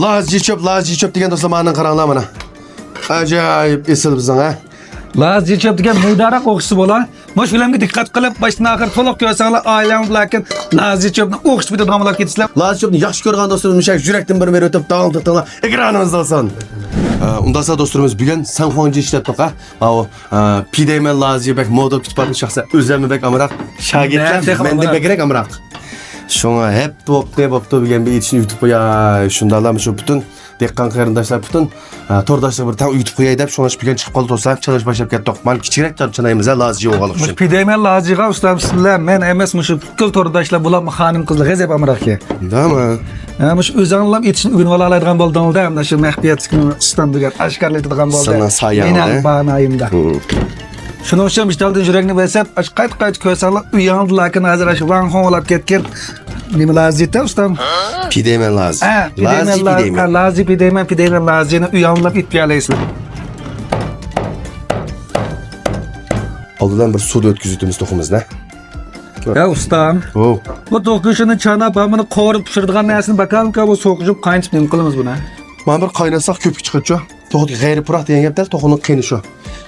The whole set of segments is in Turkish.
Lazcı çöp degan do'stlar meni qaranglar mana. Ajoyib esil bizning ha. Lazcı çöp degan muydaroq o'qishsi bo'la. Mana shu bilan diqqat qilib, boshdan oxir to'liq ko'rsanglar, oilam bilan lazcı çöpni o'qish bilan domlab ketisizlar. Lazcı çöpni yaxshi ko'rgan do'stlarimiz mishak yurakdan bir berib o'tib davom ettinglar. Ekranimizda olsin. Undasa do'stlarimiz bugun Sanxonji ishlatdik ha. O pideymen lazcı bek moda kitobni shaxsa o'zimni bek amroq shogirdlar menda bekrek amroq. Şuna hep bo'pti degan bir yetishni yutib qo'yay. Shundalarmi shu butun dehqon qarindoshlar butun to'rdoshlar bir tan yutib qo'yay deb shuna bugun chiqib qoldi do'stlar. Challenge boshlab ketdik. Men kichikroq torchanaymiz lazcı o'g'alik uchun. Pideymen lazcıga ustam sizlar, men emas shu kul to'rdoshlar bular xonim qizlar g'azab amroqga. Dami? Ama şu özanlam yetişini öğrenip alalaydigan bolduğunda hem de şu mehbiyetini ustam degan aşkarlaydigan boldu. Sana sayan Mening banayımda. Şunu için iştaldan yüreğini versem, qayt ko'rsanglar uyandı lakin hozir shu van xonalab ketgan. Nima lazcı da ustam? Pideymen lazcı. Pideymen lazcını uyanlab itpiyalaysizlar. Oldidan bir suv o'tkazitimiz to'ximiz ne? Ya ustam. Bu to'qishini chanab, buni qovurib pishiradigan narsani bakalım bu so'qishib qaynatib nima qilamiz buni? Mana bir qaynasak ko'pik chiqadi. To'g'ri g'ayri puroq degan gaplar to'g'rining qiyni shu.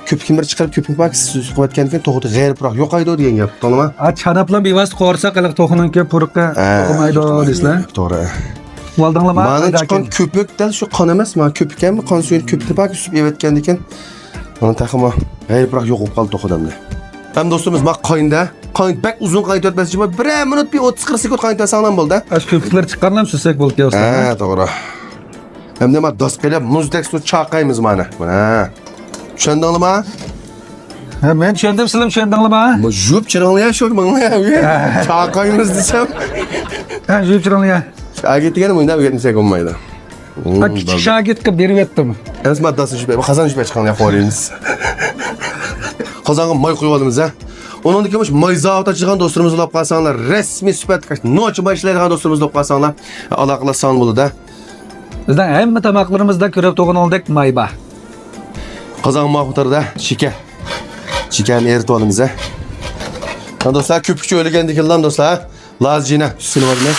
Ko'pikni bir chiqarib ko'pik bak siz qo'yatgan ekan to'g'ri g'ayri puroq yo'qaydi degan gap, to'g'rimi? Chanab bilan bevosita qovursak, qiliq to'g'rining puruqqa qo'maydi deysizlar. To'g'ri. Valdanglar mana chiqqan ko'pik dal shu qon emas, mana ko'pik ham qon suyini ko'pikni bak usib evatgan ekan. Mana taxima g'ayri puroq yo'q bo'lib qoldi to'g'ridamda. Ham do'stimiz ma qaynda bak uzun qaynatib o'tmaschi, 1 minut bir 30-40 sekund qaynatasan bo'ldi. Ash ko'piklar chiqqandan sürsek bo'ldi ya usta. Ha, to'g'ri. Hem de ma do'stlar muzdek suv chaqaymiz mana. Mana. Tushundingmi? Ha, men tushundim, sizlar tushundinglarmi? Bu jub chiranglar shu menga. Chaqaymiz desam. Ha, jub chiranglar. Shagit deganim o'ynab ketmasak bo'lmaydi. Ha, kichik shagitga berib etdim. Emas maddasi shu, qozon shu chiqqan qo'yamiz. Qozonga moy qo'yib olamiz ha. Onun dikmiş moy zavod açılan dostlarımız olab qalsanglar, rasmiy sifatda kaç noch boshlaydigan dostlarımız olab qalsanglar, aloqalar son bo'ladi da. Bizden hamma tamoqlarimizda ko'rib to'g'an oldik mayba. Qozon mahmutarda chikarni eritib olamiz ha. Do'stlar ko'pikcha o'lgandek lan do'stlar. Lazcina silib olamiz.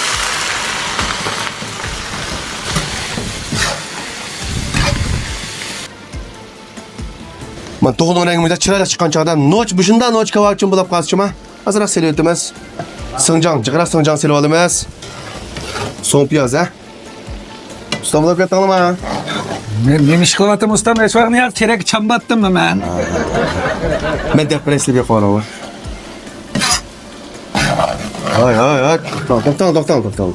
Men to'g'ri rangimda chiroyli chiqqan chog'da noch bushunda noch kavachim bo'lib qolishima. Azroq silib o'tamiz. Jigra sinjang silib olamiz. So'ng piyoz ha. Ustam bo'lib ketdingmi? Men ish qilyaptim ustam, hech vaqt men kerak chambatdimmi men? Men depressiyaga qaraman. Ay. To'xtang.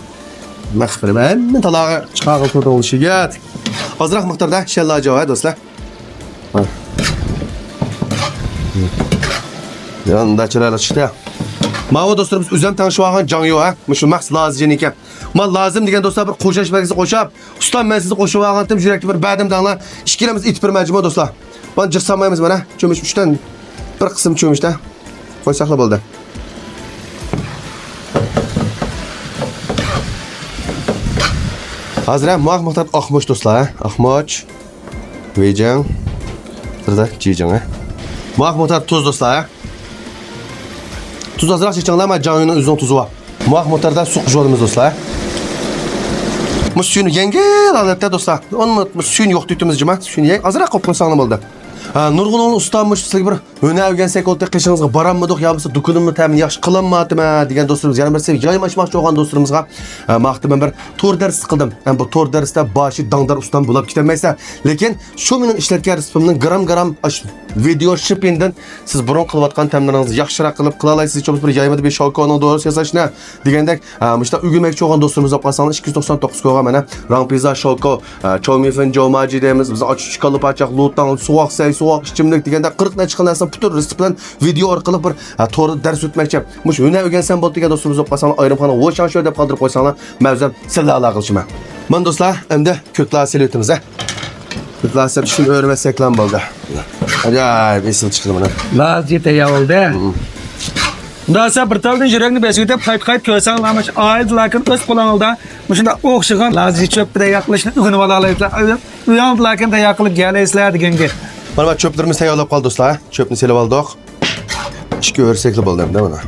Maxfir men talog'i chiqarib turdi o'lishiga. Ozroq miqdorda shallajov ha do'stlar. Yanda chiroyli chiqdi. Mana do'stlarimiz o'zim tanishib olgan Jangyo ha. Shu Max lazcı ekan. Men lazım degan do'stlar bir qo'shash belgisi qo'shib, ustam men sizni qo'shib olgandim, yurakda bir badim danglar. Ishkilamiz it pirmajmi do'stlar. Men jisamaymiz mana. Cho'mish 3 dan bir qism cho'mishda. Qo'ysaqlar bo'ldi. Hozir muhtar oqmoch do'stlar ha. Oqmoch. Vejang. Sirda jijang ha. Muhtar tuz do'stlar ha. Tuz azroq chechanglar, Jangyoning o'zining tuzi bor. Muhtarda suq jo'limiz do'stlar. Bu suyunu yengil alatda do'stlar. Onu suyun yo'q deytimiz jima. Suyunu yeng azroq qo'yib qo'ysanglar bo'ldi. Nurg'un ustammish sizlarga bir o'na o'rgansak oldi qishingizga borammidik yo bo'lmasa do'konimni ta'min yaxshi qilinmadimi degan do'stlarimiz yana bir sev yoymashmoqchi bo'lgan do'stlarimizga maqtaman bir to'r dars qildim. Bu to'r darsda boshi dangdar ustam bo'lib ketmaysiz. Lekin shu mening ishlatgan reseptimning gram video shippingdan siz burun qilayotgan ta'minlaringizni yaxshiroq qilib qila olasiz. Cho'p bir yaymada 5 shokoning to'g'risi yasashni degandek mushta uygumakchi bo'lgan do'stlarimiz olib qolsangiz 299 ga mana Rampiza shoko, Chomifin Jomaji deymiz. Biz ochiq qilib achaq lutdan suvoq so'q ichimlik deganda 40 na chiqqan narsa butun resep bilan video orqali bir to'g'ri dars o'tmoqchi. Mush o'na o'rgansan bo'ldi degan do'stlarimiz olib qolsanglar, ayrimxona vo'shan shu deb qoldirib qo'ysanglar, mavzum sizlar aloqa qilishman. Men do'stlar, endi ko'klar selotimiz ha. Ko'klar sel shuni o'rmasaklan bo'ldi. Ajoyib esil chiqdi mana. Lazcı tayyorldi. Dasa bir taldan yüreğini besitib qayt ko'rsanglar, mana oyil lakin o'z qo'lingizda shunda o'xshagan lazcı cho'pga yaqinlashni o'rganib olasizlar. Uyan lakin tayyor qilib galaysizlar deganga. Mana çöplerimiz tayyorlab qoldi do'stlar. Çöpni selib oldik. Ishga o'rsakli bo'ldi-da mana.